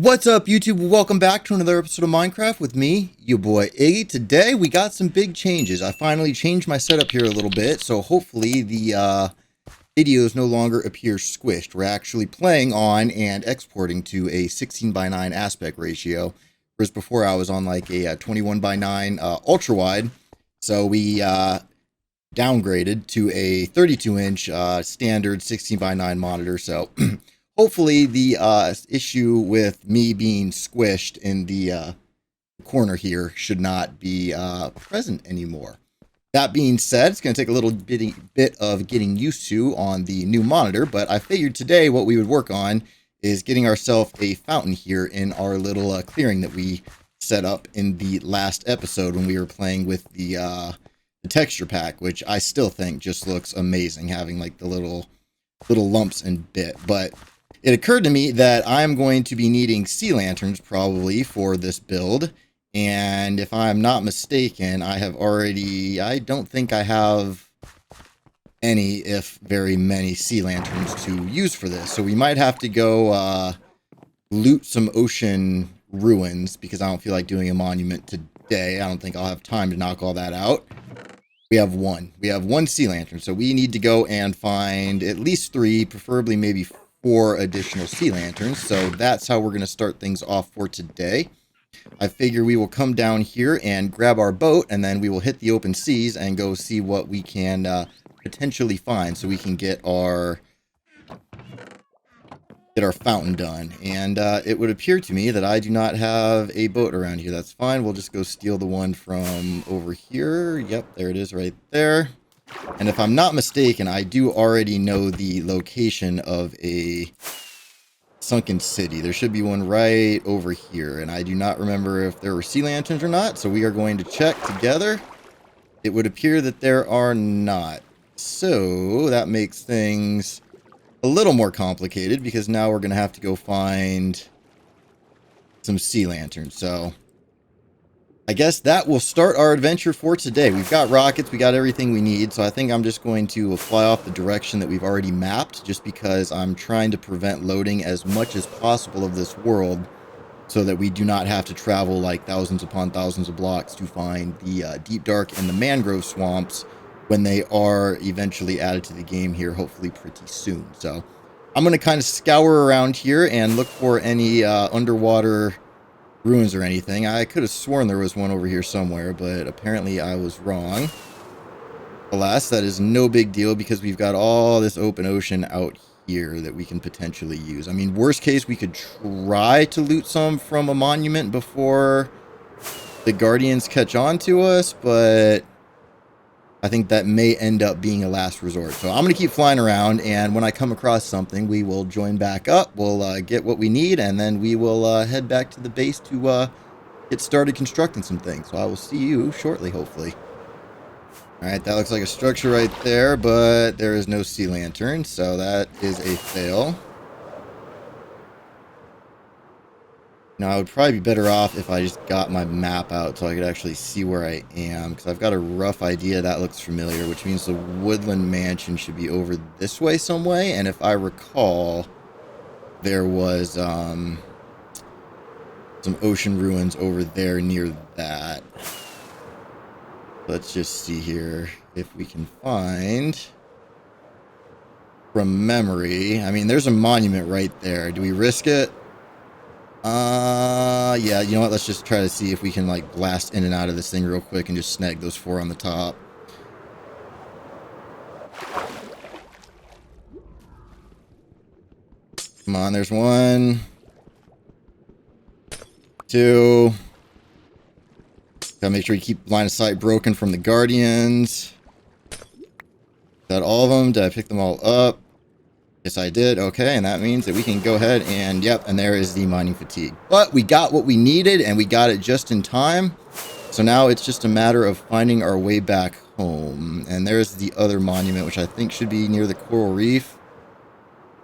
What's up, YouTube? Welcome back to another episode of Minecraft with me, your boy Iggy. Today we got some big changes. I finally changed my setup here a little bit, so hopefully the videos no longer appear squished. We're actually playing on and exporting to a 16:9 aspect ratio, whereas before I was on like a 21:9 ultra wide. So we downgraded to a 32-inch standard 16:9 monitor. So hopefully the issue with me being squished in the corner here should not be present anymore. That being said, it's going to take a little bit of getting used to on the new monitor, but I figured today what we would work on is getting ourselves a fountain here in our little clearing that we set up in the last episode when we were playing with the texture pack, which I still think just looks amazing, having like the little lumps and bit. But it occurred to me that I'm going to be needing sea lanterns probably for this build. And if I'm not mistaken, I don't think I have any, if very many, sea lanterns to use for this. So we might have to go loot some ocean ruins, because I don't feel like doing a monument today. I don't think I'll have time to knock all that out. We have one sea lantern, so we need to go and find at least 3, preferably maybe 4 additional sea lanterns. So that's how we're going to start things off for today. I figure we will come down here and grab our boat, and then we will hit the open seas and go see what we can potentially find, so we can get our fountain done. And it would appear to me that I do not have a boat around here. That's fine. We'll just go steal the one from over here. Yep, there it is right there. And if I'm not mistaken, I do already know the location of a sunken city. There should be one right over here, and I do not remember if there were sea lanterns or not, so we are going to check together. It would appear that there are not. So that makes things a little more complicated, because now we're going to have to go find some sea lanterns. So I guess that will start our adventure for today. We've got rockets, we got everything we need, so I think I'm just going to fly off the direction that we've already mapped, just because I'm trying to prevent loading as much as possible of this world, so that we do not have to travel like thousands upon thousands of blocks to find the deep dark and the mangrove swamps when they are eventually added to the game here, hopefully pretty soon. So I'm going to kind of scour around here and look for any underwater ruins or anything. I could have sworn there was one over here somewhere, but apparently I was wrong. Alas, that is no big deal, because we've got all this open ocean out here that we can potentially use. I mean, worst case, we could try to loot some from a monument before the Guardians catch on to us, but I think that may end up being a last resort. So I'm going to keep flying around, and when I come across something, we will join back up. We'll get what we need, and then we will head back to the base to get started constructing some things. So I will see you shortly, hopefully. All right, that looks like a structure right there, but there is no sea lantern, so that is a fail. Now, I would probably be better off if I just got my map out so I could actually see where I am, because I've got a rough idea that looks familiar, which means the Woodland Mansion should be over this way some way. And if I recall, there was some ocean ruins over there near that. Let's just see here if we can find, from memory. I mean, there's a monument right there. Do we risk it? Yeah, you know what? Let's just try to see if we can, like, blast in and out of this thing real quick and just snag those 4 on the top. Come on, there's 1. 2. Gotta make sure you keep line of sight broken from the Guardians. Is that all of them? Did I pick them all up? Yes, I did. Okay, and that means that we can go ahead and, yep, and there is the mining fatigue. But we got what we needed, and we got it just in time. So now it's just a matter of finding our way back home. And there's the other monument, which I think should be near the coral reef.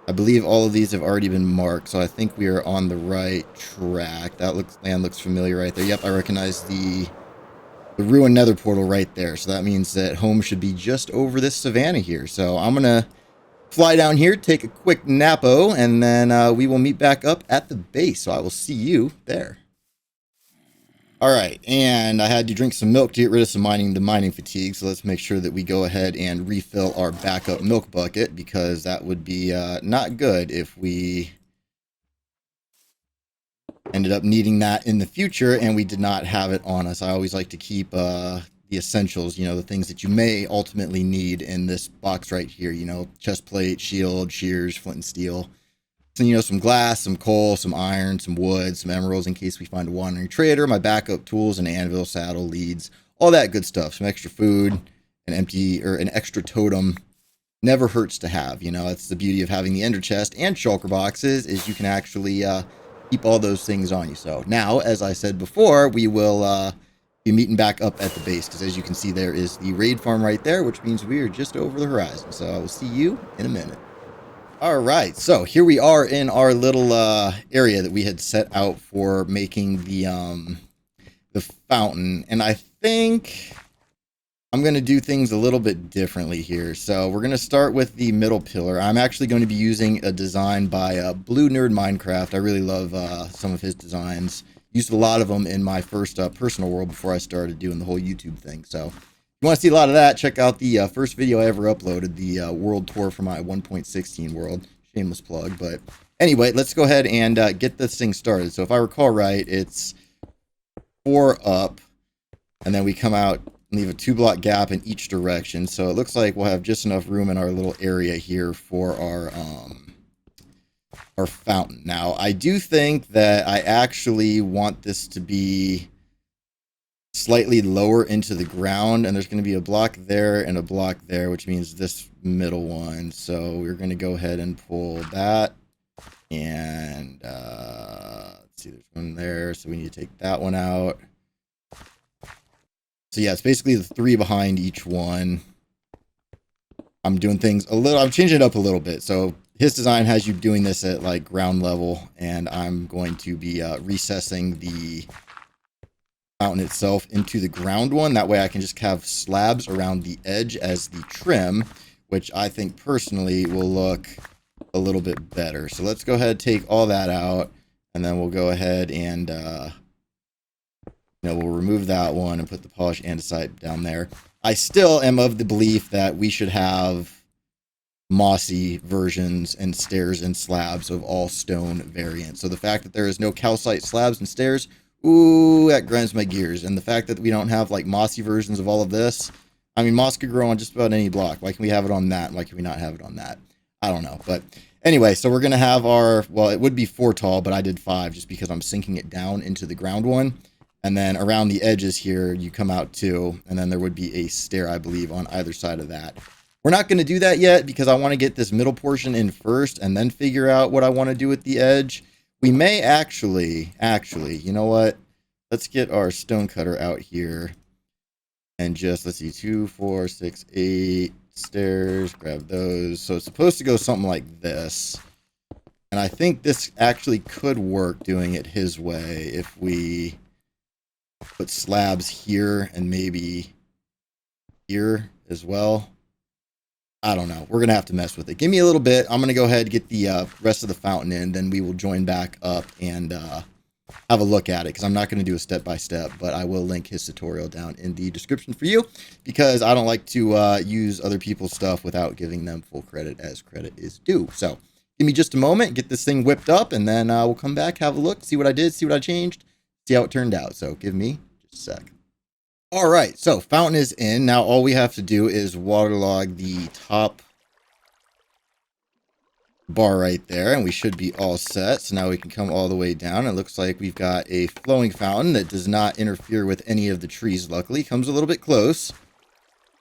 I believe all of these have already been marked, so I think we are on the right track. That land looks familiar right there. Yep, I recognize the ruined nether portal right there. So that means that home should be just over this savanna here. So I'm going to fly down here, take a quick napo, and then we will meet back up at the base. So I will see you there. All right, and I had to drink some milk to get rid of the mining fatigue. So let's make sure that we go ahead and refill our backup milk bucket, because that would be not good if we ended up needing that in the future and we did not have it on us. I always like to keep the essentials, the things that you may ultimately need in this box right here, chest plate, shield, shears, flint and steel. So, some glass, some coal, some iron, some wood, some emeralds in case we find a wandering trader, my backup tools, an anvil, saddle, leads, all that good stuff. Some extra food, an extra totem. Never hurts to have. That's the beauty of having the ender chest and shulker boxes, is you can actually keep all those things on you. So now, as I said before, we will be meeting back up at the base, because as you can see, there is the raid farm right there, which means we are just over the horizon. So I will see you in a minute. All right, so here we are in our little area that we had set out for making the fountain, and I think I'm going to do things a little bit differently here. So we're going to start with the middle pillar. I'm actually going to be using a design by Blue Nerd Minecraft. I really love some of his designs. Used a lot of them in my first personal world before I started doing the whole YouTube thing. So if you want to see a lot of that, check out the first video I ever uploaded, the world tour for my 1.16 world. Shameless plug. But anyway, let's go ahead and get this thing started. So if I recall right, it's 4 up, and then we come out and leave a 2-block gap in each direction. So it looks like we'll have just enough room in our little area here for our fountain. Now, I do think that I actually want this to be slightly lower into the ground, and there's going to be a block there and a block there, which means this middle one. So we're going to go ahead and pull that, and let's see, there's one there, so we need to take that one out. So yeah, it's basically the 3 behind each one. I'm doing things I'm changing it up a little bit. So his design has you doing this at like ground level, and I'm going to be recessing the fountain itself into the ground one. That way I can just have slabs around the edge as the trim, which I think personally will look a little bit better. So let's go ahead and take all that out, and then we'll go ahead and we'll remove that one and put the polished andesite down there. I still am of the belief that we should have mossy versions and stairs and slabs of all stone variants. So the fact that there is no calcite slabs and stairs, ooh, that grinds my gears. And the fact that we don't have like mossy versions of all of this, I mean, moss could grow on just about any block. Why can we have it on that? Why can we not have it on that? I don't know. But anyway, so we're going to have well, it would be 4 tall, but I did 5 just because I'm sinking it down into the ground one. And then around the edges here, you come out 2, and then there would be a stair, I believe, on either side of that. We're not going to do that yet because I want to get this middle portion in first and then figure out what I want to do with the edge. We may actually, you know what? Let's get our stone cutter out here and just, let's see, 2, 4, 6, 8 stairs, grab those. So it's supposed to go something like this. And I think this actually could work doing it his way if we put slabs here and maybe here as well. I don't know. We're going to have to mess with it. Give me a little bit. I'm going to go ahead and get the rest of the fountain in. Then we will join back up and have a look at it, because I'm not going to do a step-by-step, but I will link his tutorial down in the description for you, because I don't like to use other people's stuff without giving them full credit as credit is due. So give me just a moment, get this thing whipped up, and then we'll come back, have a look, see what I did, see what I changed, see how it turned out. So give me just a sec. All right, so fountain is in. Now all we have to do is waterlog the top bar right there, and we should be all set. So now we can come all the way down. It looks like we've got a flowing fountain that does not interfere with any of the trees. Luckily, comes a little bit close,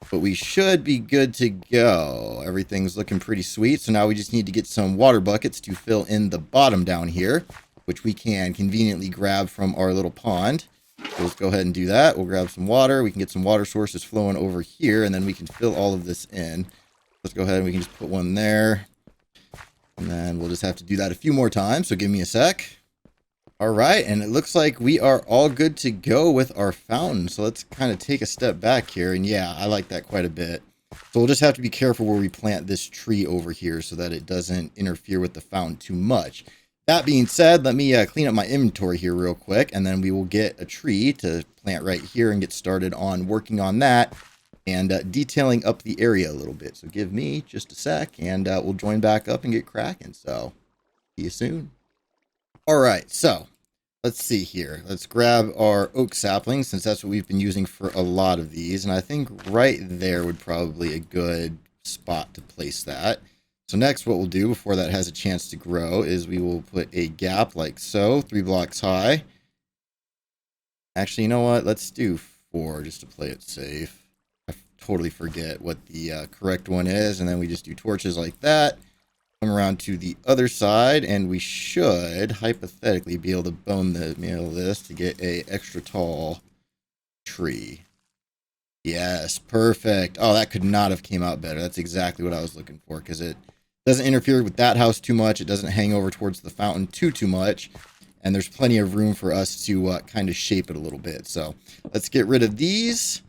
but we should be good to go. Everything's looking pretty sweet. So now we just need to get some water buckets to fill in the bottom down here, which we can conveniently grab from our little pond. So let's go ahead and do that. We'll grab some water. We can get some water sources flowing over here, and then we can fill all of this in. Let's go ahead and we can just put one there. And then we'll just have to do that a few more times. So give me a sec. All right. And it looks like we are all good to go with our fountain. So let's kind of take a step back here. And yeah, I like that quite a bit. So we'll just have to be careful where we plant this tree over here so that it doesn't interfere with the fountain too much. That being said, let me clean up my inventory here real quick, and then we will get a tree to plant right here and get started on working on that and detailing up the area a little bit. So give me just a sec, and we'll join back up and get cracking. So see you soon. All right, so let's see here. Let's grab our oak sapling, since that's what we've been using for a lot of these. And I think right there would probably a good spot to place that. So next, what we'll do before that has a chance to grow is we will put a gap like so, 3 blocks high. Actually, you know what? Let's do 4 just to play it safe. I totally forget what the correct one is. And then we just do torches like that. Come around to the other side, and we should hypothetically be able to bone the middle of this to get a extra tall tree. Yes, perfect. Oh, that could not have came out better. That's exactly what I was looking for, because it doesn't interfere with that house too much. It doesn't hang over towards the fountain too much, and there's plenty of room for us to kind of shape it a little bit. So let's get rid of these.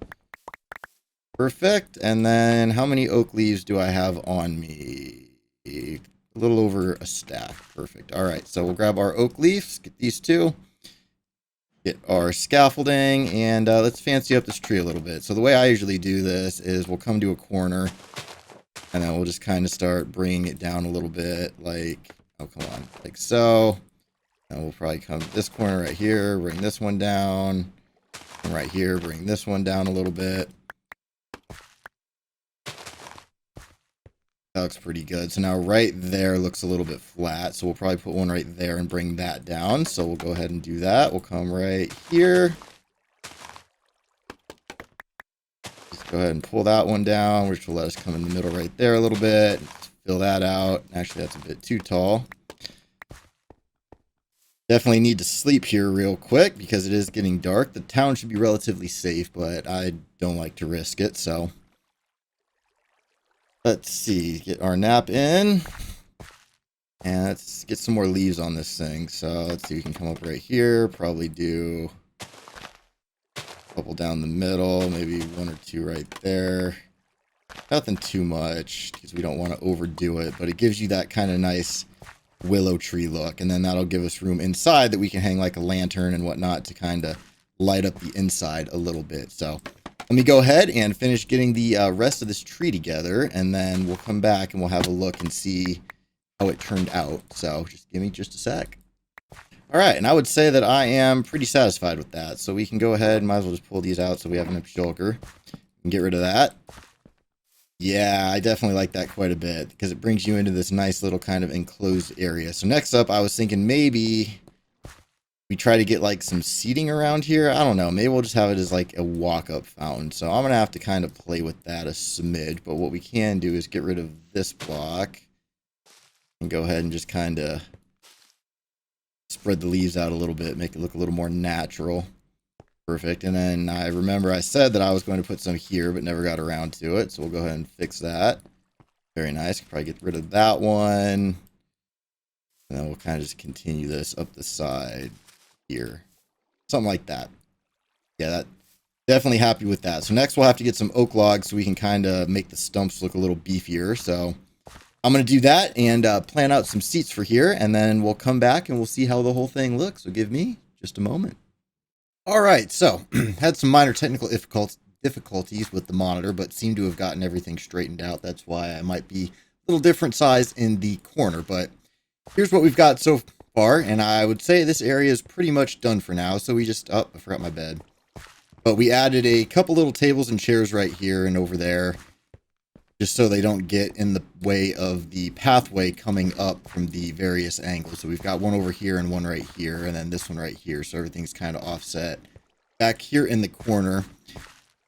Perfect. And then how many oak leaves do I have on me? A little over a stack. Perfect. All right, so we'll grab our oak leaves, get these 2, get our scaffolding, and let's fancy up this tree a little bit. So the way I usually do this is we'll come to a corner, and then we'll just kind of start bringing it down a little bit, like, oh, come on, like so. And we'll probably come to this corner right here, bring this one down, and right here, bring this one down a little bit. That looks pretty good. So now right there looks a little bit flat. So we'll probably put one right there and bring that down. So we'll go ahead and do that. We'll come right here. Just go ahead and pull that one down, which will let us come in the middle right there a little bit. Fill that out. Actually, that's a bit too tall. Definitely need to sleep here real quick because it is getting dark. The town should be relatively safe, but I don't like to risk it, so let's see, get our nap in, and let's get some more leaves on this thing. So let's see, we can come up right here, probably do a couple down the middle, maybe 1 or 2 right there. Nothing too much because we don't want to overdo it, but it gives you that kind of nice willow tree look, and then that'll give us room inside that we can hang like a lantern and whatnot to kind of light up the inside a little bit. So let me go ahead and finish getting the rest of this tree together, and then we'll come back and we'll have a look and see how it turned out. So just give me just a sec. All right, and I would say that I am pretty satisfied with that. So we can go ahead and might as well just pull these out so we have an empty shulker and get rid of that. Yeah, I definitely like that quite a bit because it brings you into this nice little kind of enclosed area. So next up, I was thinking maybe we try to get like some seating around here. I don't know. Maybe we'll just have it as like a walk-up fountain. So I'm going to have to kind of play with that a smidge. But what we can do is get rid of this block and go ahead and just kind of spread the leaves out a little bit, make it look a little more natural. Perfect. And then I remember I said that I was going to put some here, but never got around to it. So we'll go ahead and fix that. Very nice. Could probably get rid of that one. And then we'll kind of just continue this up the side here. Something like that. Yeah, that definitely happy with that. So next we'll have to get some oak logs so we can kind of make the stumps look a little beefier. So I'm going to do that and plan out some seats for here. And then we'll come back and we'll see how the whole thing looks. So give me just a moment. All right, so had some minor technical difficulties with the monitor, but seem to have gotten everything straightened out. That's why I might be a little different size in the corner, but here's what we've got so far, and I would say this area is pretty much done for now. So we just, oh, I forgot my bed, but we added a couple little tables and chairs right here and over there, just so they don't get in the way of the pathway coming up from the various angles. So we've got one over here and one right here, and then this one right here. So everything's kind of offset back here in the corner.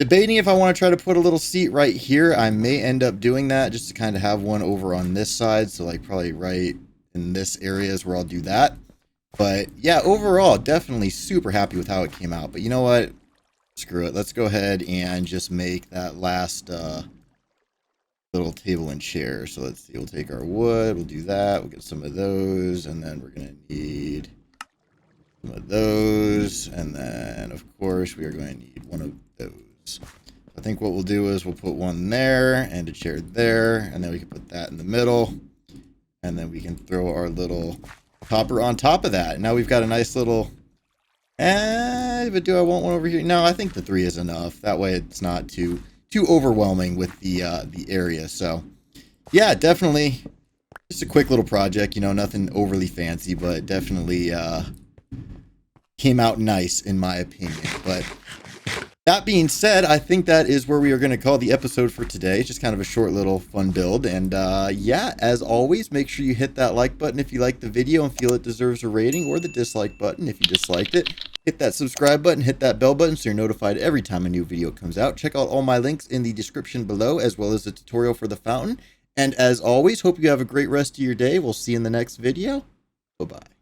Debating if I want to try to put a little seat right here. I may end up doing that just to kind of have one over on this side. So like probably right in this area is where I'll do that. But yeah, overall, definitely super happy with how it came out. But you know what? Screw it. Let's go ahead and just make that last little table and chair. So let's see, we'll take our wood, we'll do that, we'll get some of those, and then we're going to need some of those, and then of course we are going to need one of those. I think what we'll do is we'll put one there and a chair there, and then we can put that in the middle, and then we can throw our little copper on top of that. Now we've got a nice little, but do I want one over here? No, I think the 3 is enough. That way it's not too overwhelming with the area. So yeah, definitely just a quick little project, you know, nothing overly fancy, but definitely came out nice in my opinion. But that being said, I think that is where we are going to call the episode for today. Just kind of a short little fun build. And yeah, as always, make sure you hit that like button if you liked the video and feel it deserves a rating, or the dislike button if you disliked it. Hit that subscribe button, hit that bell button so you're notified every time a new video comes out. Check out all my links in the description below, as well as the tutorial for the fountain. And as always, hope you have a great rest of your day. We'll see you in the next video. Bye-bye.